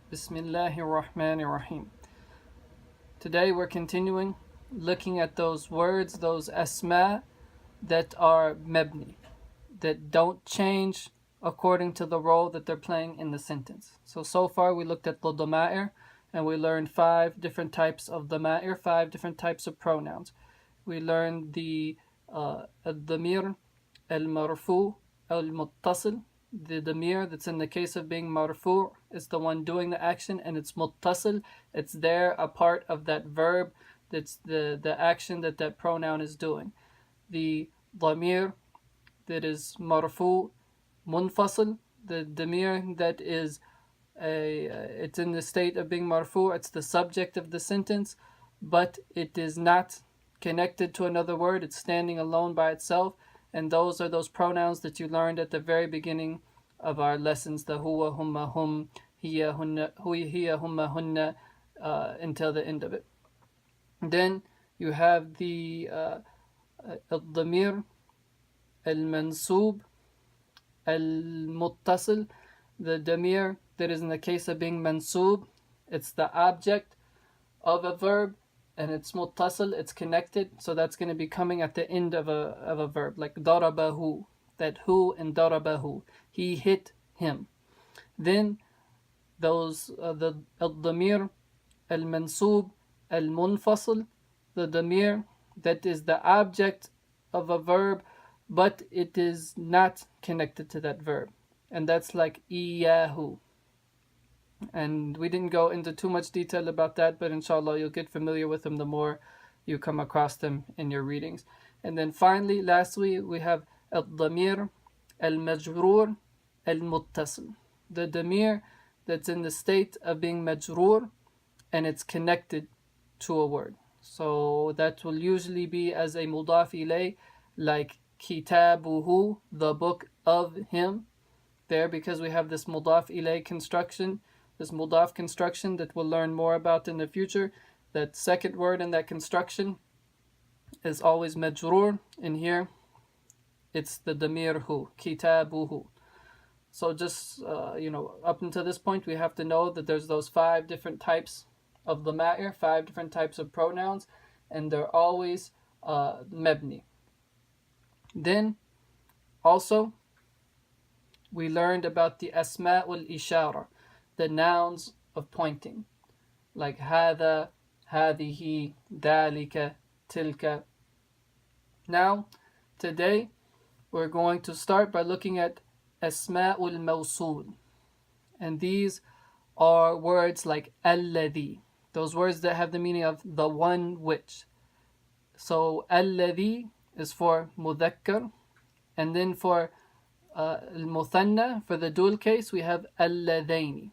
Bismillahir Rahmanir Rahim. Today we're continuing looking at those words, those asma that are mabni, that don't change according to the role that they're playing in the sentence. So far we looked at the dama'ir and we learned 5 different types of dama'ir, 5 different types of pronouns. We learned the al-damir, al-marfu, al-muttasil. The damir that's in the case of being marfu is the one doing the action, and it's muttasil. It's there, a part of that verb. That's the action that pronoun is doing. The damir that is marfu munfasil, the damir that is it's in the state of being marfu, it's the subject of the sentence, but it is not connected to another word, it's standing alone by itself. And those are those pronouns that you learned at the very beginning of our lessons, the huwa, humma, hum, hiya, hunna, hui, hiya, humma, hunna, until the end of it. Then you have the al-damir, al-mansub, al-muttasil, the damir that is in the case of being mansub. It's the object of a verb, and it's muttasil, it's connected, so that's going to be coming at the end of a verb, like darabahu, that hu and darabahu, he hit him. Then those the al-damir al-mansub al-munfasil, the damir that is the object of a verb, but it is not connected to that verb, and that's like iyahu. And we didn't go into too much detail about that, but inshallah you'll get familiar with them the more you come across them in your readings. And then finally, lastly, we have al-damir al-majroor al-muttasil, the damir that's in the state of being majroor and it's connected to a word. So that will usually be as a mudaf ilay, like kitabuhu, the book of him, there, because we have this mudaf ilay construction, this mudaf construction that we'll learn more about in the future. That second word in that construction is always majroor. In here, it's the damir hu, kitabuhu. So just, up until this point, we have to know that there's those 5 different types of dama'ir, 5 different types of pronouns, and they're always mabni. Then, also, we learned about the asma'ul ishara, the nouns of pointing, like hada, hadihi, dalika, tilka. Now, today, we're going to start by looking at asma'ul mawsul, and these are words like alladhi, those words that have the meaning of the one which. So alladhi is for mudhakkar, and then for al-muthanna, for the dual case, we have alladhaini,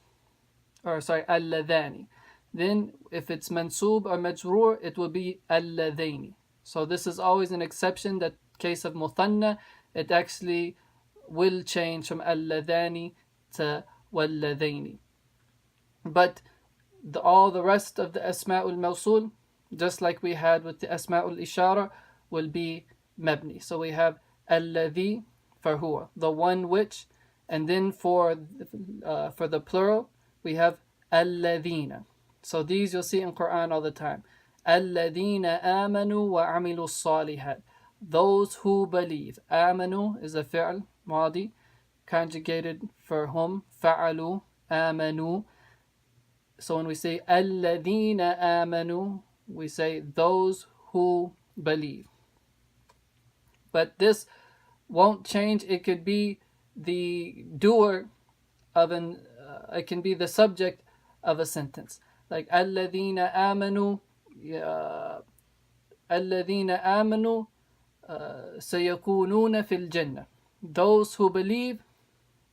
alladhani. Then if it's mansub or majroor, it will be alladhaini. So this is always an exception, that case of muthanna, it actually will change from alladhani to walladhaini. But all the rest of the asma'ul mawsul, just like we had with the asma'ul ishara, will be mabni. So we have alladhi for huwa, the one which, and then for the plural we have alladhina. So these you'll see in Quran all the time. Alladhina amanu wa amilu salihat, those who believe. Amanu is a fi'l madi conjugated for hum, fa'alu, amanu. So when we say alladhina amanu, we say those who believe. But this won't change. It could be the doer of it can be the subject of a sentence, like alladhina amanu, alladhina amanu sayakununa fil jannah, those who believe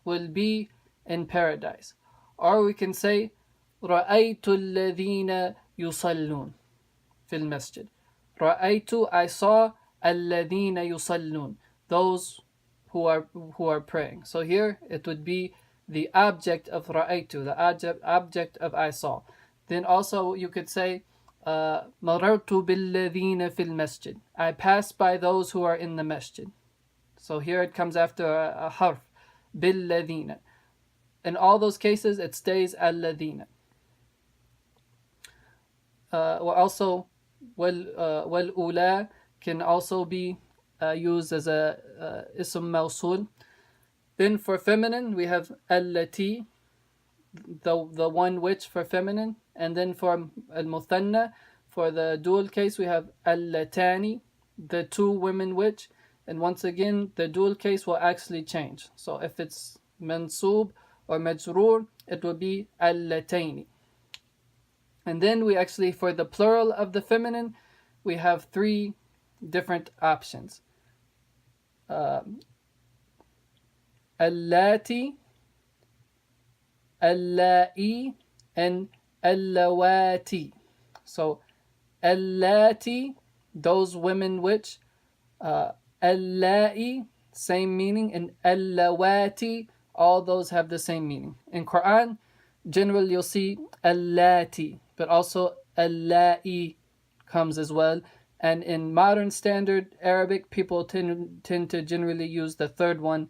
will be in paradise. Or we can say رأيت الذين يصلون في المسجد. رأيت, I saw, الذين يصلون, those who are praying. So here it would be the object of رأيت, the object of I saw. Then also you could say مررت بالذين في المسجد, I passed by those who are in the masjid. So here it comes after a harf, بالذين. in all those cases it stays الذين. Also والأولى can also be used as a اسم موصول. Then for feminine we have التي, the one which for feminine, and then for المثنى, for the dual case we have اللتان, the two women which, and once again the dual case will actually change. So if it's mansub or majroor, it will be اللتين. And then we actually, for the plural of the feminine, we have three different options. اللاتي, اللائي, and اللواتي. So اللاتي, those women which, اللائي, same meaning, and اللواتي, all those have the same meaning. In Quran, generally you'll see allati, but also allai comes as well. And in modern standard Arabic, people tend to generally use the third one,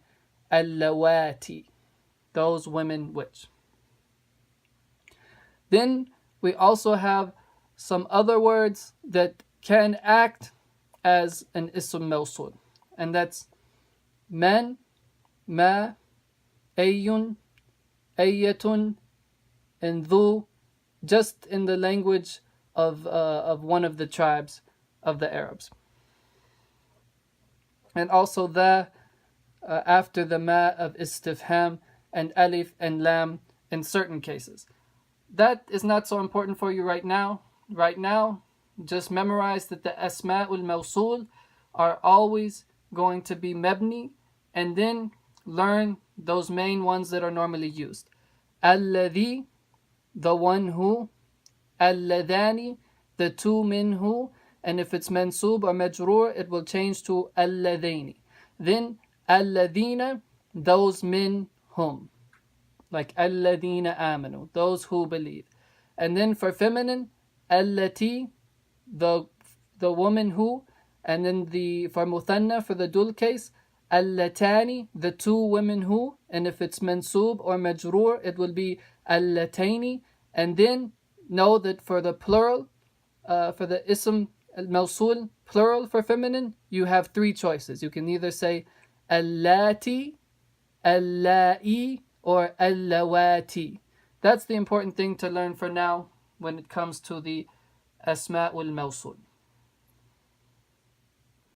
allawati, those women which. Then we also have some other words that can act as an ism mawsul, and that's man, ma, ayyun, ayyatun, and dhu, just in the language of one of the tribes of the Arabs. And also the after the ma of istifham, and alif and lam in certain cases. That is not so important for you right now. Right now, just memorize that the asma'ul mawsul are always going to be mabni, and then learn those main ones that are normally used. Alladhi, the one who, alladhani, the two men who, and if it's mansub or majroor, it will change to alladhaini. Then alladhina, those men whom, like alladhina amanu, those who believe. And then for feminine, allati, the woman who, and then for muthanna, for the dual case, allatani, the two women who, and if it's mansub or majroor, it will be allataini. And then know that for the plural, for the ism al-mawsul, plural for feminine, you have three choices. You can either say allati, allai, or allawati. That's the important thing to learn for now when it comes to the asma'ul mawsul.